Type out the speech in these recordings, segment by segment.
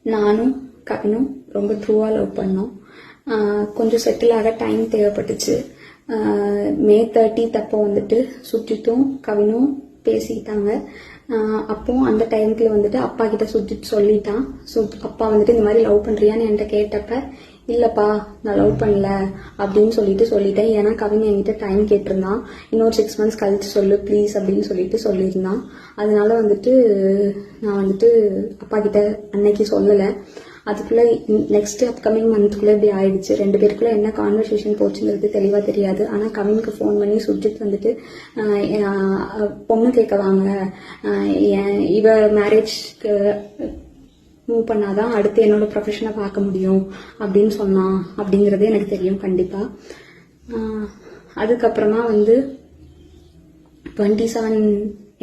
நானும் கவினும் ரொம்ப ட்ரூவாக லவ் பண்ணோம். கொஞ்சம் செட்டில் ஆக டைம் தேவைப்பட்டுச்சு. மே 30 அப்போ வந்துட்டு சுஜித்தும் கவினும் பேசிக்கிட்டாங்க. அப்போ அந்த டைமுக்குள்ள வந்துட்டு அப்பா கிட்ட சுஜித் சொல்லிட்டான். அப்பா வந்துட்டு இந்த மாதிரி லவ் பண்றியான்னு என்கிட்ட கேட்டப்ப இல்லப்பா நான் லவ் பண்ணல அப்படின்னு சொல்லிட்டேன். ஏன்னா கவின் என்கிட்ட டைம் கேட்டிருந்தான். இன்னொரு 6 months கழிச்சு சொல்லு ப்ளீஸ் அப்படின்னு சொல்லியிருந்தான். அதனால வந்துட்டு நான் வந்துட்டு அப்பா கிட்ட அன்னைக்கு சொல்லலை. அதுக்குள்ள நெக்ஸ்ட் அப்கமிங் மந்த்குள்ள இப்படி ஆயிடுச்சு. 2 பேருக்குள்ள என்ன கான்வர்சேஷன் போச்சுங்கிறது தெளிவா தெரியாது. ஆனா கவினுக்கு ஃபோன் பண்ணி சுஜித் வந்துட்டு பொண்ணு கேட்க வாங்க, இவ மேரேஜ்க்கு மூவ் பண்ணாதான் அடுத்து என்னோட ப்ரொஃபஷனை பார்க்க முடியும் அப்படின்னு சொன்னான் அப்படிங்கறது எனக்கு தெரியும் கண்டிப்பா. அதுக்கப்புறமா வந்து 27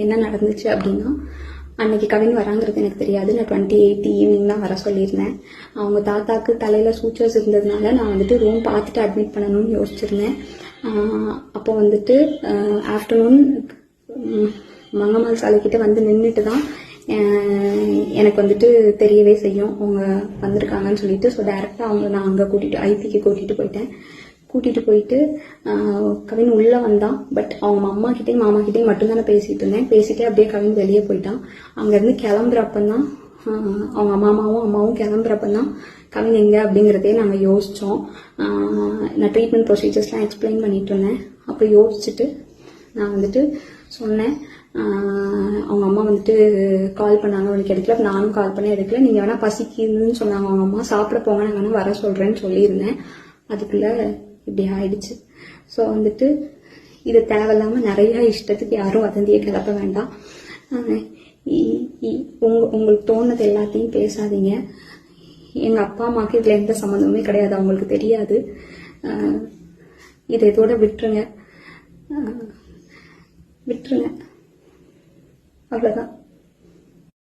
என்ன நடந்துச்சு அப்படின்னா, அன்னைக்கு கவின் வராங்கிறது எனக்கு தெரியாது. நான் 28 ஈவினிங் தான் வர சொல்லியிருந்தேன். அவங்க தாத்தாக்கு தலையில சூச்சர்ஸ் இருந்ததுனால நான் வந்துட்டு ரூம் பார்த்துட்டு அட்மிட் பண்ணணும்னு யோசிச்சிருந்தேன். அப்போ வந்துட்டு ஆஃப்டர்நூன் மங்கம்மாள் சாலைக்கிட்ட வந்து நின்றுட்டு தான் எனக்கு வந்துட்டு தெரியவே செய்யும் அவங்க வந்திருக்காங்கன்னு சொல்லிட்டு. ஸோ டைரக்டா நான் அங்கே ஐபிக்கு கூட்டிட்டு போயிட்டு கவின் உள்ள வந்தான். பட் அவங்க அம்மா கிட்டையும் மாமா கிட்டையும் மட்டும்தான் நான் பேசிட்டு இருந்தேன். பேசிட்டே அப்படியே கவின் வெளியே போயிட்டான். அங்கிருந்து கிளம்புறப்பதான் அவங்க அம்மாவும் கிளம்புறப்பதான் கவின் எங்க அப்படிங்கறதே நாங்க யோசிச்சோம். நான் ட்ரீட்மெண்ட் ப்ரொசீஜர்ஸ்லாம் எக்ஸ்பிளைன் பண்ணிட்டு இருந்தேன். அப்போ யோசிச்சுட்டு நான் வந்துட்டு சொன்னேன். அவங்க அம்மா வந்துட்டு கால் பண்ணாங்க, அவனுக்கு எடுக்கல. நானும் கால் பண்ணி எடுக்கல. நீங்க வேணா பசிக்குதுன்னு சொன்னாங்க அவங்க அம்மா, சாப்பிட போங்க, நான் வேணா வர சொல்றேன்னு சொல்லியிருந்தேன். அதுக்குள்ள இப்படி ஆயிடுச்சு. ஸோ வந்துட்டு இது தேவையில்லாம நிறைய இஷ்டத்துக்கு யாரும் வதந்தியை கிளப்ப வேண்டாம். உங்களுக்கு தோணுது எல்லாத்தையும் பேசாதீங்க. எங்க அப்பா அம்மாவுக்கு இதுல எந்த சம்மந்தமுமே கிடையாது, அவங்களுக்கு தெரியாது. இதை இதோட விட்டுருங்க. அவ்வளவுதான்.